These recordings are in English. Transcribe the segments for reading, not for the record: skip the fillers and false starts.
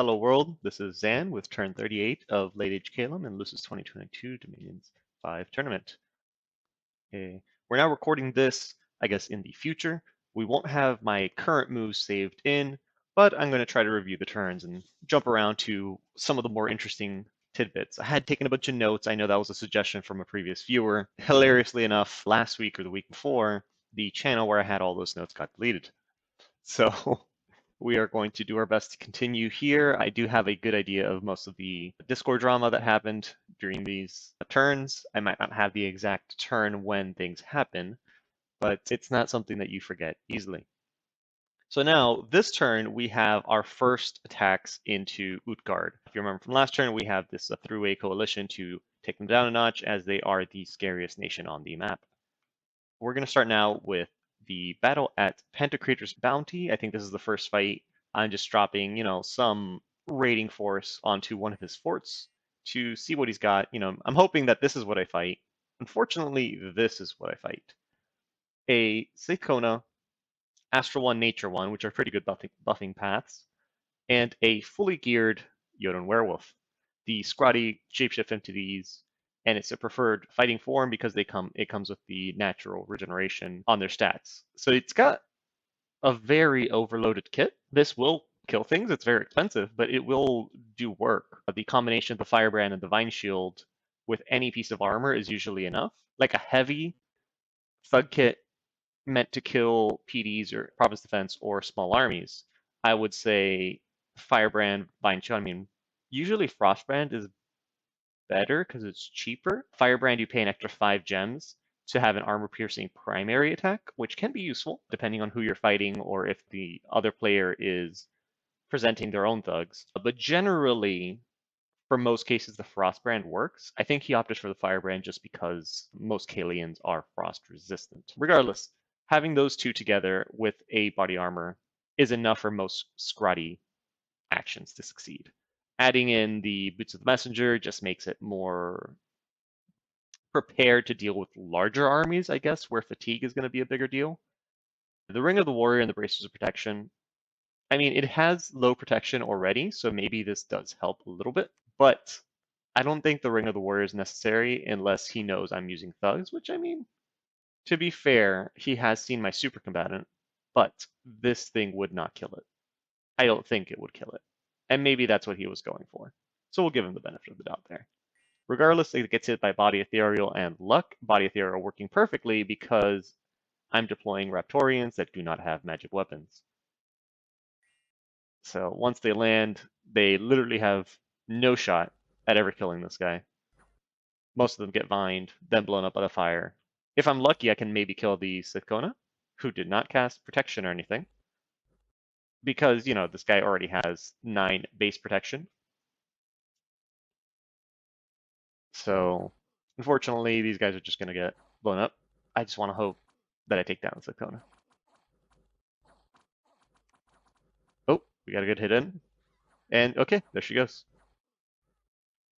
Hello world, this is Zan with turn 38 of Late Age Calum in Lucid's 2022 Dominions 5 tournament. Okay. We're now recording this, I guess, in the future. We won't have my current moves saved in, but I'm going to try to review the turns and jump around to some of the more interesting tidbits. I had taken a bunch of notes. I know that was a suggestion from a previous viewer. Hilariously enough, last week or the week before, the channel where I had all those notes got deleted. So we are going to do our best to continue here. I do have a good idea of most of the Discord drama that happened during these turns. I might not have the exact turn when things happen, but it's not something that you forget easily. So now, this turn, we have our first attacks into Utgard. If you remember from last turn, we have this throughway coalition to take them down a notch, as they are the scariest nation on the map. We're going to start now with the battle at Pantocrator's Bounty. I think this is the first fight. I'm just dropping, some raiding force onto one of his forts to see what he's got. I'm hoping that this is what I fight. Unfortunately, this is what I fight. A Seikona, Astral 1, Nature 1, which are pretty good buffing paths, and a fully geared Jotun Werewolf. The Scrotty shapeshift into these, and it's a preferred fighting form because it comes with the natural regeneration on their stats. So it's got a very overloaded kit. This will kill things. It's very expensive, but it will do work. The combination of the Firebrand and the Vine Shield with any piece of armor is usually enough. Like a heavy thug kit meant to kill PDs or province defense or small armies, I would say Firebrand, Vine Shield. I mean, usually Frostbrand is better because it's cheaper. Firebrand, you pay an extra 5 gems to have an armor-piercing primary attack, which can be useful depending on who you're fighting or if the other player is presenting their own thugs. But generally, for most cases, the Frostbrand works. I think he opted for the Firebrand just because most Kalians are frost resistant. Regardless, having those two together with a body armor is enough for most Scrotty actions to succeed. Adding in the Boots of the Messenger just makes it more prepared to deal with larger armies, I guess, where fatigue is going to be a bigger deal. The Ring of the Warrior and the Bracers of Protection, I mean, it has low protection already, so maybe this does help a little bit, but I don't think the Ring of the Warrior is necessary unless he knows I'm using thugs, which, I mean, to be fair, he has seen my super combatant, but this thing would not kill it. I don't think it would kill it. And maybe that's what he was going for. So we'll give him the benefit of the doubt there. Regardless, it gets hit by Body Ethereal and Luck. Body Ethereal working perfectly because I'm deploying Raptorians that do not have magic weapons. So once they land, they literally have no shot at ever killing this guy. Most of them get vined, then blown up by the fire. If I'm lucky, I can maybe kill the Sikona, who did not cast protection or anything. Because, this guy already has 9 base protection. So, unfortunately, these guys are just going to get blown up. I just want to hope that I take down Sikona. Oh, we got a good hit in. And okay, there she goes.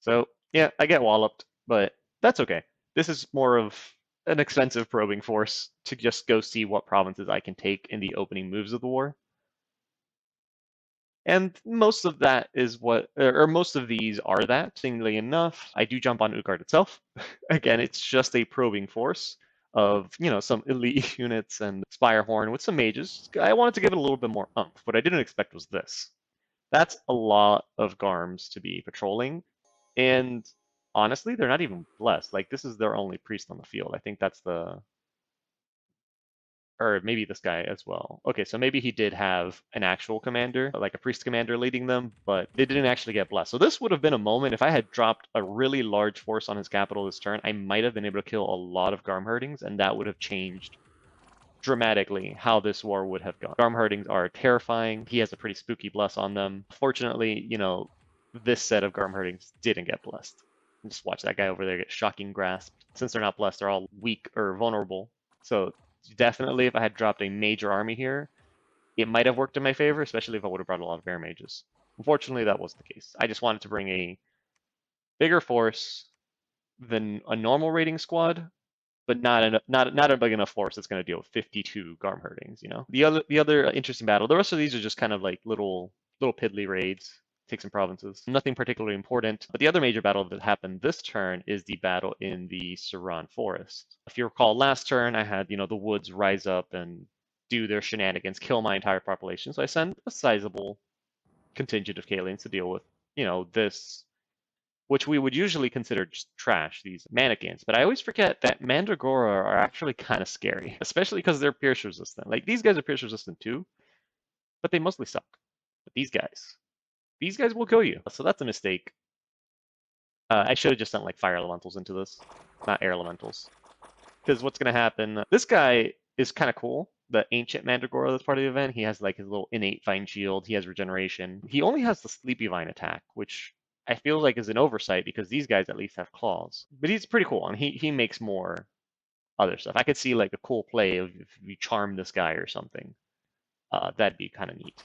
So, yeah, I get walloped, but that's okay. This is more of an expensive probing force to just go see what provinces I can take in the opening moves of the war. And most of that is or most of these are that. Interestingly enough, I do jump on Utgard itself. Again, it's just a probing force of, some elite units and Spirehorn with some mages. I wanted to give it a little bit more oomph. What I didn't expect was this. That's a lot of Garms to be patrolling. And honestly, they're not even blessed. Like, this is their only priest on the field. I think that's or maybe this guy as well. Okay, so maybe he did have an actual commander, like a priest commander leading them, but they didn't actually get blessed. So this would have been a moment, if I had dropped a really large force on his capital this turn, I might have been able to kill a lot of Garmherdings, and that would have changed dramatically how this war would have gone. Garmherdings are terrifying. He has a pretty spooky bless on them. Fortunately, this set of Garmherdings didn't get blessed. Just watch that guy over there get shocking grasped. Since they're not blessed, they're all weak or vulnerable. So definitely, if I had dropped a major army here, it might have worked in my favor, especially if I would have brought a lot of bear mages. Unfortunately, that wasn't the case. I just wanted to bring a bigger force than a normal raiding squad, but not a big enough force that's going to deal with 52 Garmherdings. The other interesting battle. The rest of these are just kind of like little piddly raids. take some provinces. Nothing particularly important. But the other major battle that happened this turn is the battle in the Saran Forest. If you recall, last turn I had, the woods rise up and do their shenanigans, kill my entire population. So I send a sizable contingent of Kalians to deal with, this, which we would usually consider just trash, these mannequins. But I always forget that Mandragora are actually kind of scary, especially because they're pierce resistant. Like, these guys are pierce resistant too, but they mostly suck. But these guys will kill you. So that's a mistake. I should have just sent like fire elementals into this, not air elementals. Because what's going to happen, this guy is kind of cool. The ancient Mandragora that's part of the event, he has like his little innate vine shield. He has regeneration. He only has the sleepy vine attack, which I feel like is an oversight because these guys at least have claws. But he's pretty cool, and he makes more other stuff. I could see like a cool play of if you charm this guy or something. That'd be kind of neat.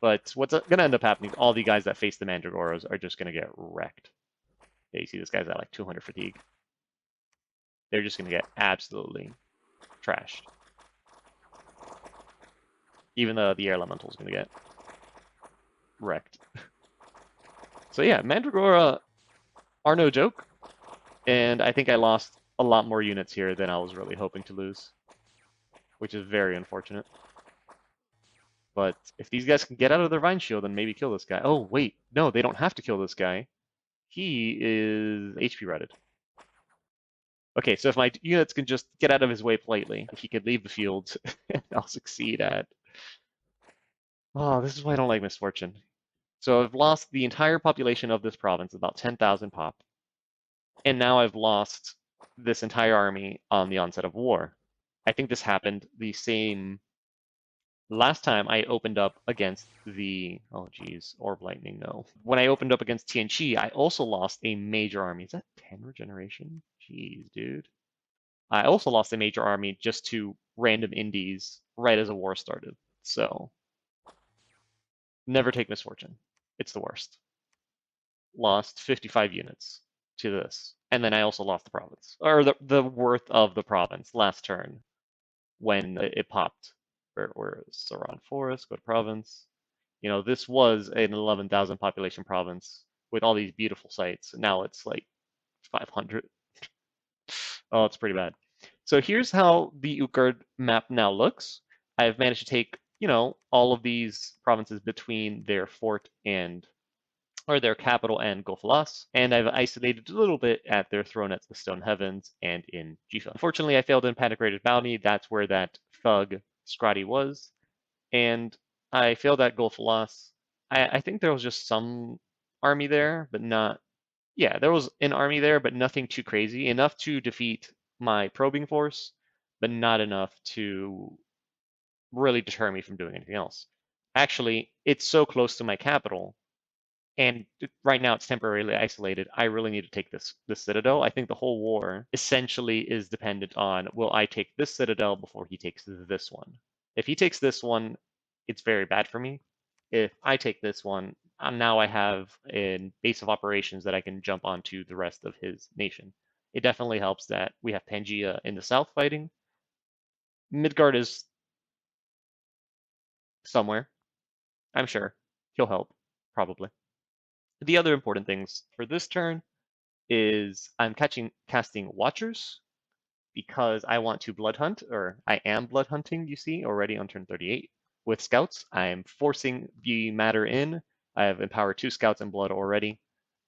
But what's going to end up happening, all the guys that face the Mandragoras are just going to get wrecked. Yeah, you see this guy's at like 200 fatigue. They're just going to get absolutely trashed. Even the air elemental is going to get wrecked. So yeah, Mandragora are no joke. And I think I lost a lot more units here than I was really hoping to lose, which is very unfortunate. But if these guys can get out of their Vine Shield and maybe kill this guy. Oh, wait. No, they don't have to kill this guy. He is HP redded. Okay, so if my units can just get out of his way politely, if he could leave the field, I'll succeed at... Oh, this is why I don't like Misfortune. So I've lost the entire population of this province, about 10,000 pop. And now I've lost this entire army on the onset of war. I think this happened the same last time I opened up against the, oh geez, Orb Lightning, no. When I opened up against Tianqi, I also lost a major army. Is that 10 regeneration? Jeez, dude. I also lost a major army just to random indies right as a war started. So, never take Misfortune. It's the worst. Lost 55 units to this. And then I also lost the province, or the worth of the province last turn when it popped. Where is Saran Forest? Go to province. This was an 11,000 population province with all these beautiful sites. Now it's like 500. Oh, it's pretty bad. So here's how the Utgard map now looks. I've managed to take, all of these provinces between their fort and, or their capital and Gofalas, and I've isolated a little bit at their throne at the Stone Heavens and in Jifa. Unfortunately, I failed in Panic Rated Bounty. That's where that thug Scotty was, and I failed at Gofalas. I think there was just some army there, but not. Yeah, there was an army there, but nothing too crazy. Enough to defeat my probing force, but not enough to really deter me from doing anything else. Actually, it's so close to my capital, and right now it's temporarily isolated. I really need to take this citadel. I think the whole war essentially is dependent on, will I take this citadel before he takes this one? If he takes this one, it's very bad for me. If I take this one, now I have a base of operations that I can jump onto the rest of his nation. It definitely helps that we have Pangea in the south fighting. Midgard is somewhere. I'm sure he'll help, probably. The other important things for this turn is I'm casting Watchers because I want to blood hunt, or I am blood hunting, you see, already on turn 38. With scouts, I'm forcing the matter in. I have empowered 2 scouts in blood already,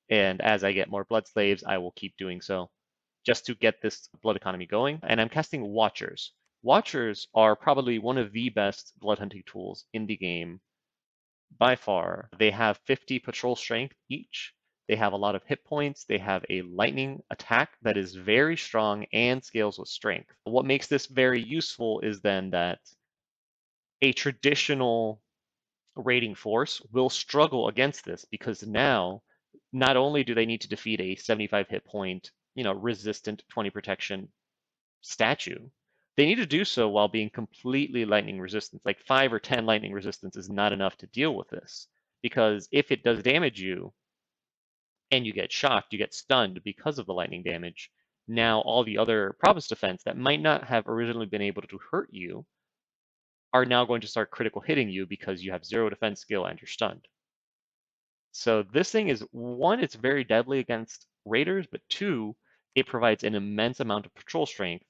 and as I get more blood slaves, I will keep doing so just to get this blood economy going. And I'm casting Watchers. Watchers are probably one of the best blood hunting tools in the game by far. They have 50 patrol strength each. They have a lot of hit points. They have a lightning attack that is very strong and scales with strength. What makes this very useful is then that a traditional raiding force will struggle against this because now not only do they need to defeat a 75 hit point, resistant 20 protection statue, they need to do so while being completely lightning resistant. Like 5 or 10 lightning resistance is not enough to deal with this, because if it does damage you and you get shocked, you get stunned because of the lightning damage, now all the other province defense that might not have originally been able to hurt you are now going to start critical hitting you because you have 0 defense skill and you're stunned. So this thing is, one, it's very deadly against raiders, but two, it provides an immense amount of patrol strength.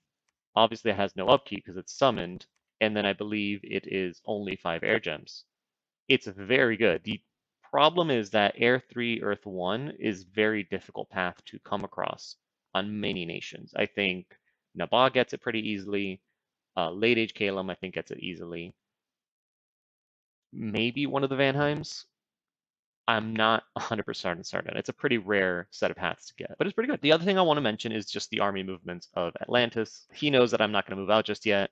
Obviously, it has no upkeep because it's summoned, and then I believe it is only 5 air gems. It's very good. The problem is that Air 3, Earth 1 is very difficult path to come across on many nations. I think Nabaa gets it pretty easily. Late Age Calum, I think, gets it easily. Maybe one of the Vanheims. I'm not 100% certain. It's a pretty rare set of hats to get, but it's pretty good. The other thing I want to mention is just the army movements of Atlantis. He knows that I'm not going to move out just yet,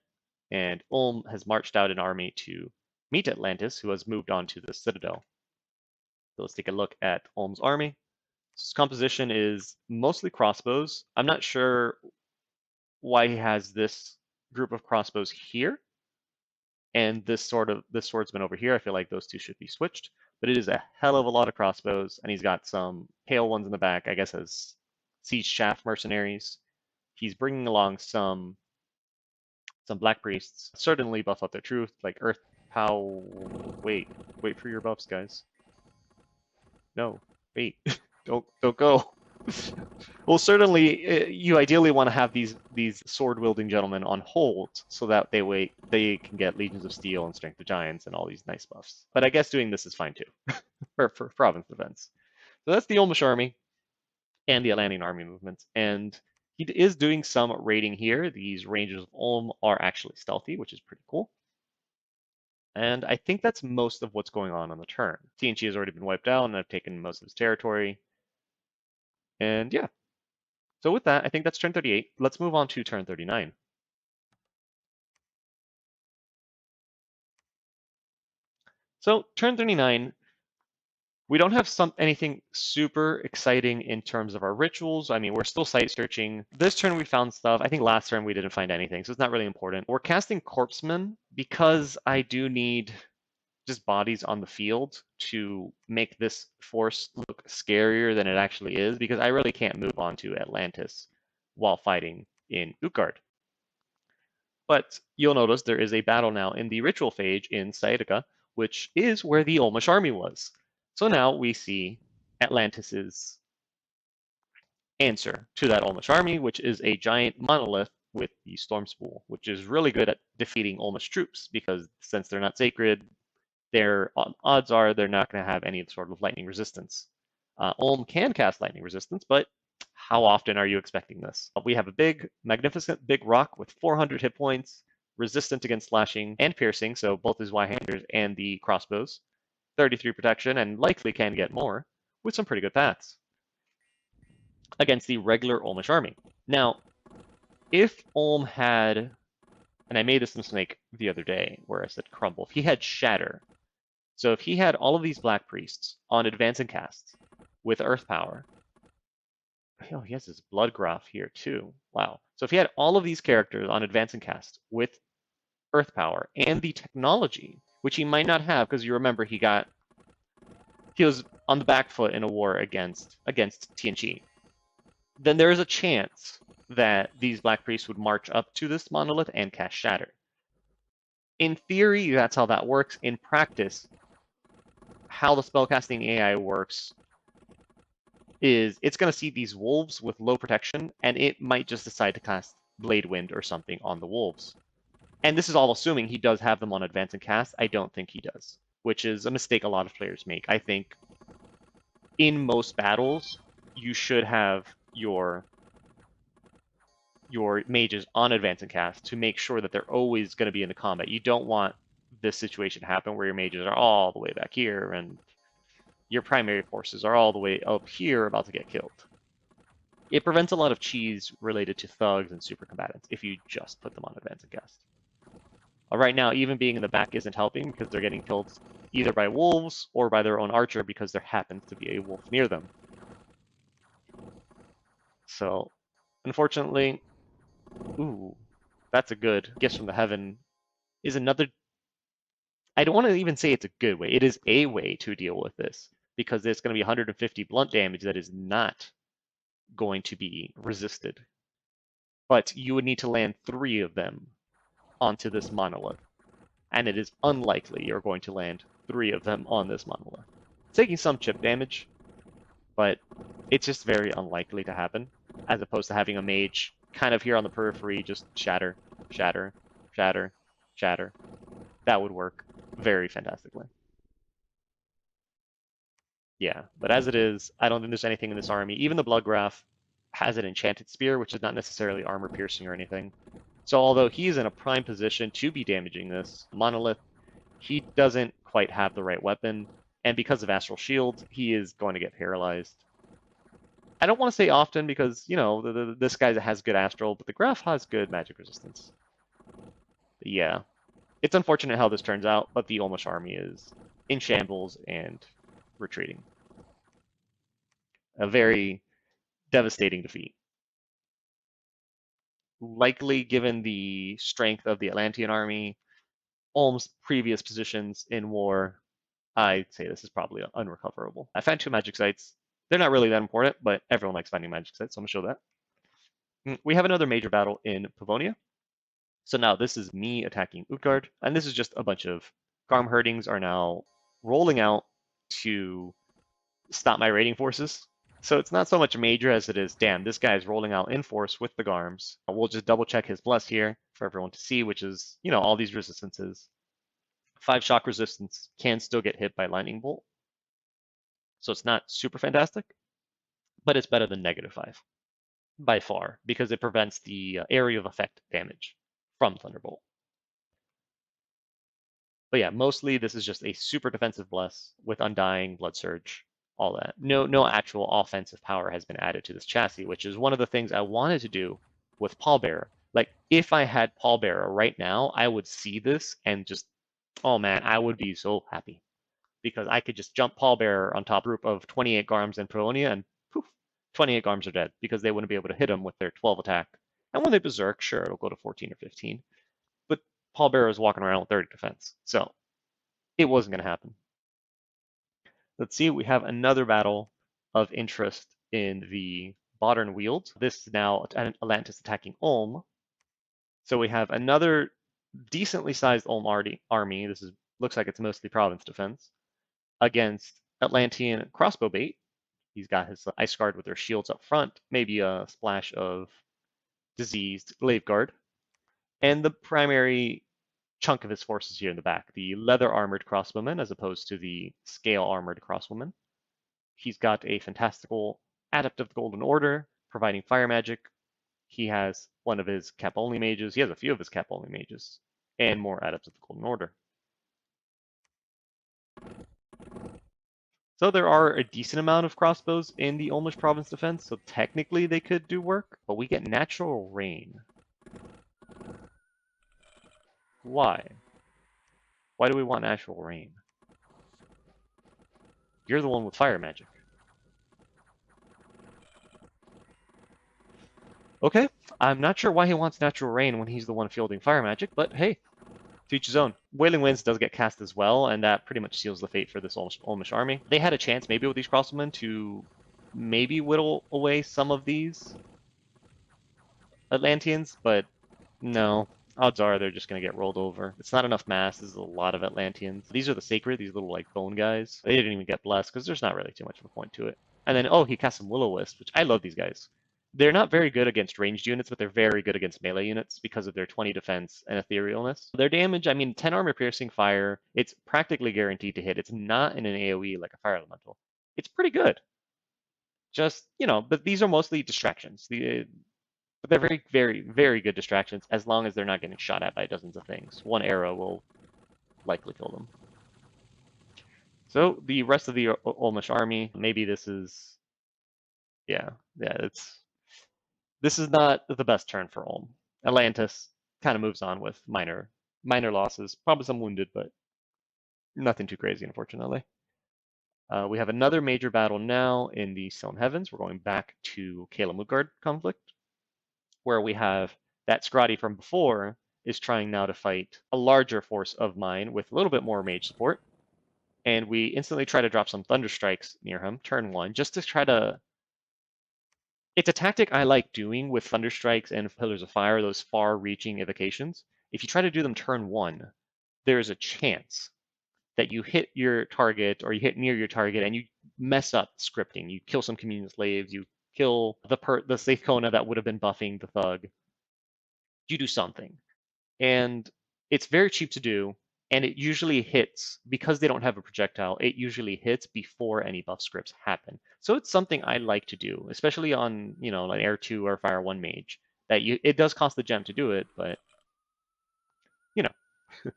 and Ulm has marched out an army to meet Atlantis, who has moved on to the Citadel. So let's take a look at Ulm's army. So his composition is mostly crossbows. I'm not sure why he has this group of crossbows here, and this swordsman over here. I feel like those two should be switched, but it is a hell of a lot of crossbows, and he's got some pale ones in the back, I guess as siege shaft mercenaries. He's bringing along some black priests, certainly buff up their truth, like earth pow. Wait for your buffs, guys. No, wait, don't go. Well, certainly, you ideally want to have these sword-wielding gentlemen on hold so that they can get Legions of Steel and Strength of Giants and all these nice buffs. But I guess doing this is fine too for province defense. So that's the Olmish army and the Atlantean army movements. And he is doing some raiding here. These Rangers of Ulm are actually stealthy, which is pretty cool. And I think that's most of what's going on the turn. TNG has already been wiped out, and I've taken most of his territory. And yeah. So with that, I think that's turn 38. Let's move on to turn 39. So turn 39, we don't have anything super exciting in terms of our rituals. I mean, we're still site searching. This turn we found stuff. I think last turn we didn't find anything, so it's not really important. We're casting Corpseman because I do need just bodies on the field to make this force look scarier than it actually is, because I really can't move on to Atlantis while fighting in Utgard. But you'll notice there is a battle now in the ritual phase in Saitica, which is where the Olmish army was. So now we see Atlantis's answer to that Olmish army, which is a giant monolith with the Storm Spool, which is really good at defeating Olmish troops, because since they're not sacred, their odds are they're not going to have any sort of lightning resistance. Ulm can cast lightning resistance, but how often are you expecting this? We have a big, magnificent big rock with 400 hit points, resistant against slashing and piercing, so both his Y-handers and the crossbows, 33 protection, and likely can get more, with some pretty good paths against the regular Olmish army. Now, if Ulm had, and I made this mistake the other day where I said crumble, if he had shatter, so if he had all of these black priests on advance and cast with earth power, oh, he has his blood graph here too. Wow. So if he had all of these characters on advance and cast with earth power and the technology, which he might not have, because you remember he was on the back foot in a war against TNG, then there is a chance that these black priests would march up to this monolith and cast shatter. In theory, that's how that works. In practice, how the spellcasting AI works is it's going to see these wolves with low protection, and it might just decide to cast Blade Wind or something on the wolves. And this is all assuming he does have them on advance and cast. I don't think he does, which is a mistake a lot of players make. I think in most battles, you should have your mages on advance and cast to make sure that they're always going to be in the combat. You don't want this situation to happen where your mages are all the way back here and your primary forces are all the way up here about to get killed. It prevents a lot of cheese related to thugs and super combatants if you just put them on advance and cast. Right now, even being in the back isn't helping because they're getting killed either by wolves or by their own archer because there happens to be a wolf near them. So, unfortunately, ooh, that's a good gift from the heaven. Is another. I don't want to even say it's a good way. It is a way to deal with this because there's going to be 150 blunt damage that is not going to be resisted. But you would need to land 3 of them onto this monolith. And it is unlikely you're going to land 3 of them on this monolith. taking some chip damage, but it's just very unlikely to happen, as opposed to having a mage kind of here on the periphery just shatter, shatter, shatter, shatter. That would work very fantastically. Yeah, but as it is, I don't think there's anything in this army. Even the Bloodgraph has an enchanted spear, which is not necessarily armor piercing or anything. So although he's in a prime position to be damaging this monolith, he doesn't quite have the right weapon, and because of Astral Shield, he is going to get paralyzed. I don't want to say often because, you know, this guy has good Astral, but the Graph has good magic resistance. But yeah, it's unfortunate how this turns out, but the Olmish army is in shambles and retreating. A very devastating defeat. Likely, given the strength of the Atlantean army, Ulm's previous positions in war, I'd say this is probably unrecoverable. I found 2 magic sites. They're not really that important, but everyone likes finding magic sites, so I'm going to show that. We have another major battle in Pavonia. So now this is me attacking Utgard, and this is just a bunch of Garm herdings are now rolling out to stop my raiding forces. So it's not so much major as it is, damn, this guy's rolling out in force with the Garms. We'll just double check his bless here for everyone to see, which is, you know, all these resistances. 5 shock resistance, can still get hit by lightning bolt. So it's not super fantastic, but it's better than -5 by far because it prevents the area of effect damage from Thunderbolt. But yeah, mostly this is just a super defensive bless with Undying, Blood Surge, all that. No actual offensive power has been added to this chassis, which is one of the things I wanted to do with Pallbearer. Like, if I had Pallbearer right now, I would see this and just, oh man, I would be so happy. Because I could just jump Pallbearer on top group of 28 Garms and Pavonia and poof, 28 Garms are dead because they wouldn't be able to hit them with their 12 attack. And when they Berserk, sure, it'll go to 14 or 15. But Pallbearer is walking around with 30 defense. So it wasn't going to happen. Let's see, we have another battle of interest in the Modern Wield. This is now Atlantis attacking Ulm. So we have another decently sized Ulm army. This looks like it's mostly province defense against Atlantean crossbow bait. He's got his ice guard with their shields up front, maybe a splash of diseased glaive guard, and the primary chunk of his forces here in the back, the leather armored crossbowmen as opposed to the scale armored crossbowmen. He's got a fantastical adept of the Golden Order, providing fire magic. He has one of his cap only mages. He has a few of his cap only mages, and more adepts of the Golden Order. So there are a decent amount of crossbows in the Olmish province defense, so technically they could do work, but we get natural rain. Why? Why do we want natural rain? You're the one with fire magic. Okay, I'm not sure why he wants natural rain when he's the one fielding fire magic, but hey, to each his own. Wailing Winds does get cast as well, and that pretty much seals the fate for this Olmish army. They had a chance maybe with these crossbowmen to maybe whittle away some of these Atlanteans, but no. Odds are they're just going to get rolled over. It's not enough mass. This is a lot of Atlanteans. These are the sacred, these little like bone guys. They didn't even get blessed because there's not really too much of a point to it. And then, oh, he cast some Will-O-Wisp, which I love these guys. They're not very good against ranged units, but they're very good against melee units because of their 20 defense and etherealness. Their damage, I mean, 10 armor piercing fire, it's practically guaranteed to hit. It's not in an AoE like a fire elemental. It's pretty good. Just, you know, but these are mostly distractions. But they're very, very, very good distractions as long as they're not getting shot at by dozens of things. One arrow will likely kill them. So the rest of the Olmish army, maybe this is, yeah, this is not the best turn for Ulm. Atlantis kind of moves on with minor losses, probably some wounded, but nothing too crazy, unfortunately. We have another major battle now in the Stone Heavens. We're going back to Calum-Utgard conflict, where we have that Scrotty from before is trying now to fight a larger force of mine with a little bit more mage support. And we instantly try to drop some Thunder Strikes near him, turn 1, just to try to... It's a tactic I like doing with Thunder Strikes and Pillars of Fire, those far-reaching evocations. If you try to do them turn 1, there is a chance that you hit your target or you hit near your target and you mess up scripting. You kill some communion slaves, you kill the safe Kona that would have been buffing the thug. You do something. And it's very cheap to do, and it usually hits because they don't have a projectile. It usually hits before any buff scripts happen. So it's something I like to do, especially on like Air 2 or Fire 1 mage. It does cost the gem to do it, but you know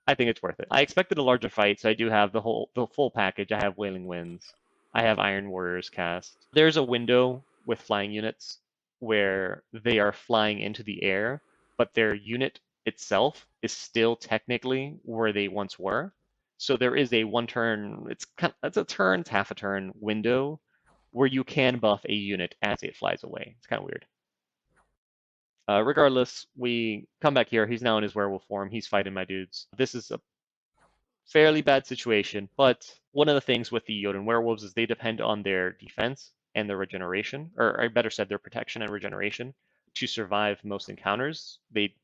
I think it's worth it. I expected a larger fight, so I do have the full package. I have Wailing Winds, I have Iron Warriors cast. There's a window with flying units where they are flying into the air, but their unit itself is still technically where they once were. So there is a one turn, it's a turn, it's half a turn window where you can buff a unit as it flies away. It's kind of weird. Regardless, we come back here. He's now in his werewolf form. He's fighting my dudes. This is a fairly bad situation, but one of the things with the Jotun werewolves is they depend on their defense and their regeneration, or I better said, their protection and regeneration to survive most encounters. They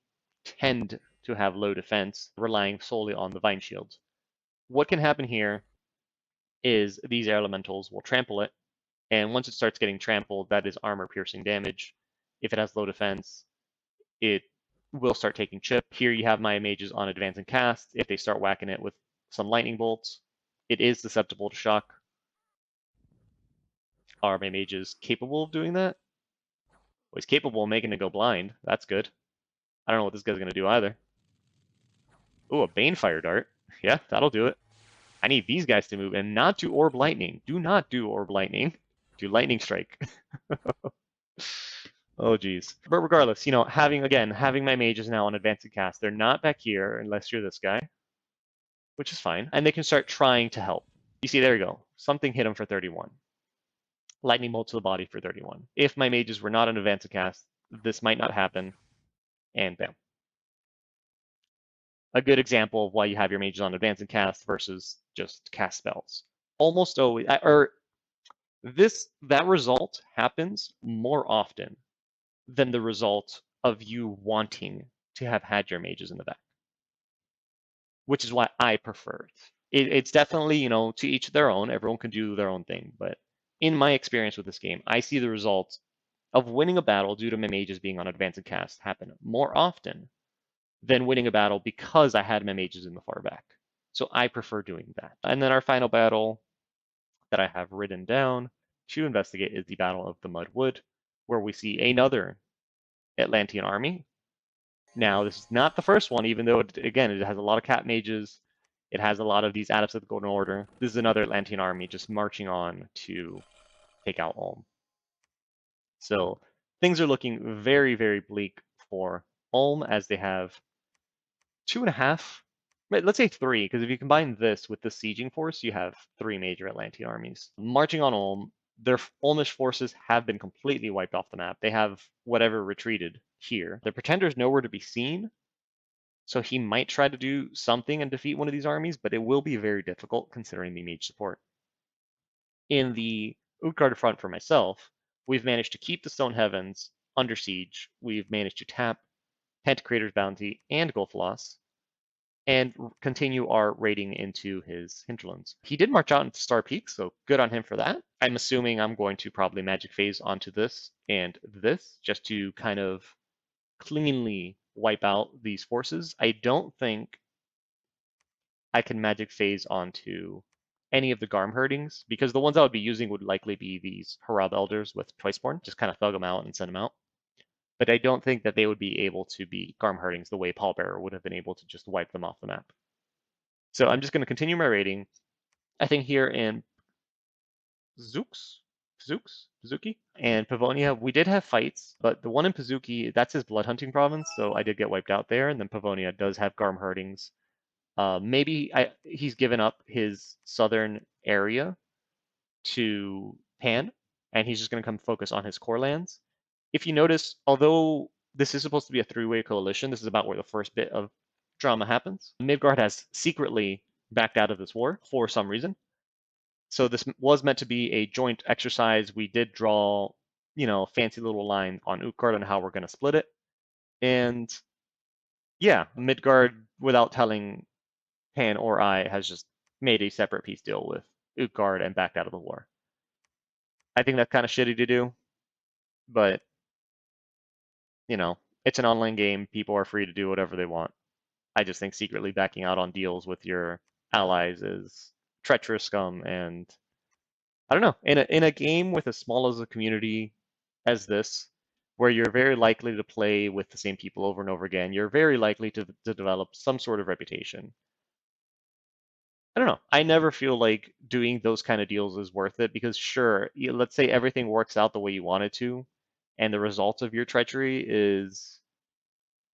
tend to have low defense, relying solely on the vine shields. What can happen here is these air elementals will trample it, and once it starts getting trampled, that is armor piercing damage. If it has low defense, it will start taking chip. Here you have my mages on advance and cast. If they start whacking it with some lightning bolts, it is susceptible to shock. Are my mages capable of doing that? Well, he's capable of making it go blind. That's good. I don't know what this guy's going to do either. Ooh, a Banefire Dart. Yeah, that'll do it. I need these guys to move and not do Orb Lightning. Do not do Orb Lightning. Do Lightning Strike. Oh, geez. But regardless, having my mages now on advanced and cast, they're not back here unless you're this guy, which is fine. And they can start trying to help. You see, there you go. Something hit him for 31. Lightning bolt to the body for 31. If my mages were not on advanced cast, this might not happen, and bam. A good example of why you have your mages on advanced cast versus just cast spells. Almost always, that result happens more often than the result of you wanting to have had your mages in the back, which is why I prefer it. It's definitely, to each their own. Everyone can do their own thing, but in my experience with this game, I see the results of winning a battle due to my mages being on advanced cast happen more often than winning a battle because I had my mages in the far back. So I prefer doing that. And then our final battle that I have written down to investigate is the Battle of the Mudwood, where we see another Atlantean army. Now, this is not the first one, even though, it has a lot of cat mages. It has a lot of these adepts of the Golden Order. This is another Atlantean army just marching on to take out Ulm. So things are looking very, very bleak for Ulm, as they have 2.5, let's say 3, because if you combine this with the sieging force, you have 3 major Atlantean armies. Marching on Ulm, their Ulmish forces have been completely wiped off the map. They have whatever retreated here. The Pretender's nowhere to be seen, so he might try to do something and defeat one of these armies, but it will be very difficult considering the mage support. In the Utgard front for myself, we've managed to keep the Stone Heavens under siege. We've managed to tap Pantocrator's Bounty and Gulfalos, and continue our raiding into his hinterlands. He did march out into Star Peak, so good on him for that. I'm assuming I'm going to probably magic phase onto this and this, just to kind of cleanly wipe out these forces. I don't think I can magic phase onto any of the Garm herdings, because the ones I would be using would likely be these Harab Elders with Twiceborn, just kind of thug them out and send them out. But I don't think that they would be able to be Garm herdings the way Pallbearer would have been able to just wipe them off the map. So I'm just going to continue my raiding. I think here in Pazuki, and Pavonia, we did have fights, but the one in Pazuki, that's his blood hunting province, so I did get wiped out there, and then Pavonia does have Garm herdings. Maybe he's given up his southern area to Pan, and he's just going to come focus on his core lands. If you notice, although this is supposed to be a 3-way coalition, this is about where the first bit of drama happens. Midgard has secretly backed out of this war for some reason. So this was meant to be a joint exercise. We did draw, a fancy little line on Utgard on how we're going to split it. And yeah, Midgard, without telling Pan or I, has just made a separate peace deal with Utgard and backed out of the war. I think that's kind of shitty to do, but you know, it's an online game. People are free to do whatever they want. I just think secretly backing out on deals with your allies is treacherous scum, and I don't know. In a game with as small as a community as this, where you're very likely to play with the same people over and over again, you're very likely to develop some sort of reputation. I don't know. I never feel like doing those kind of deals is worth it because sure, let's say everything works out the way you want it to, and the result of your treachery is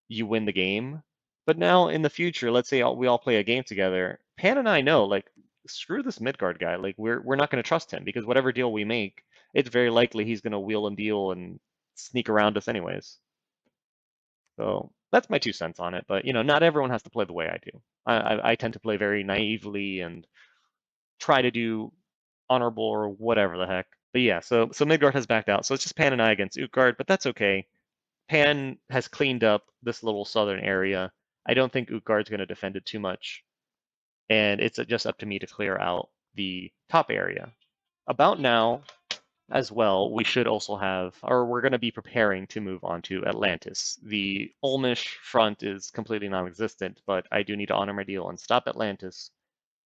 you win the game. But now in the future, let's say we all play a game together. Pan and I know, like, screw this Midgard guy. Like, we're not going to trust him because whatever deal we make, it's very likely he's going to wheel and deal and sneak around us anyways. So that's my 2 cents on it. But you know, not everyone has to play the way I do. I tend to play very naively and try to do honorable or whatever the heck. But yeah, so Midgard has backed out. So it's just Pan and I against Utgard, but that's okay. Pan has cleaned up this little southern area. I don't think Utgard's going to defend it too much, and it's just up to me to clear out the top area. About now, as well, we should also have, or we're going to be preparing to move on to Atlantis. The Olmish front is completely non-existent, but I do need to honor my deal and stop Atlantis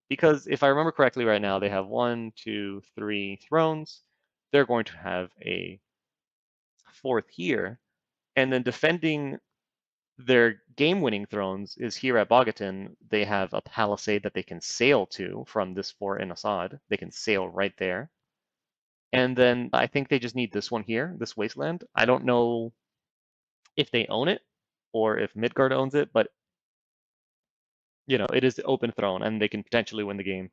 because if I remember correctly, right now they have 1, 2, 3 thrones. They're going to have a fourth here, and then defending their game-winning thrones is here at Bogatin. They have a palisade that they can sail to from this fort in Assad. They can sail right there. And then I think they just need this one here, this wasteland. I don't know if they own it or if Midgard owns it, but you know, it is the open throne and they can potentially win the game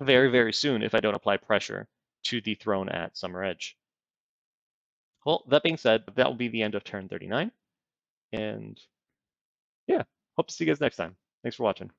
very, very soon if I don't apply pressure to the throne at Summer Edge. Well, that being said, that will be the end of turn 39. And yeah, hope to see you guys next time. Thanks for watching.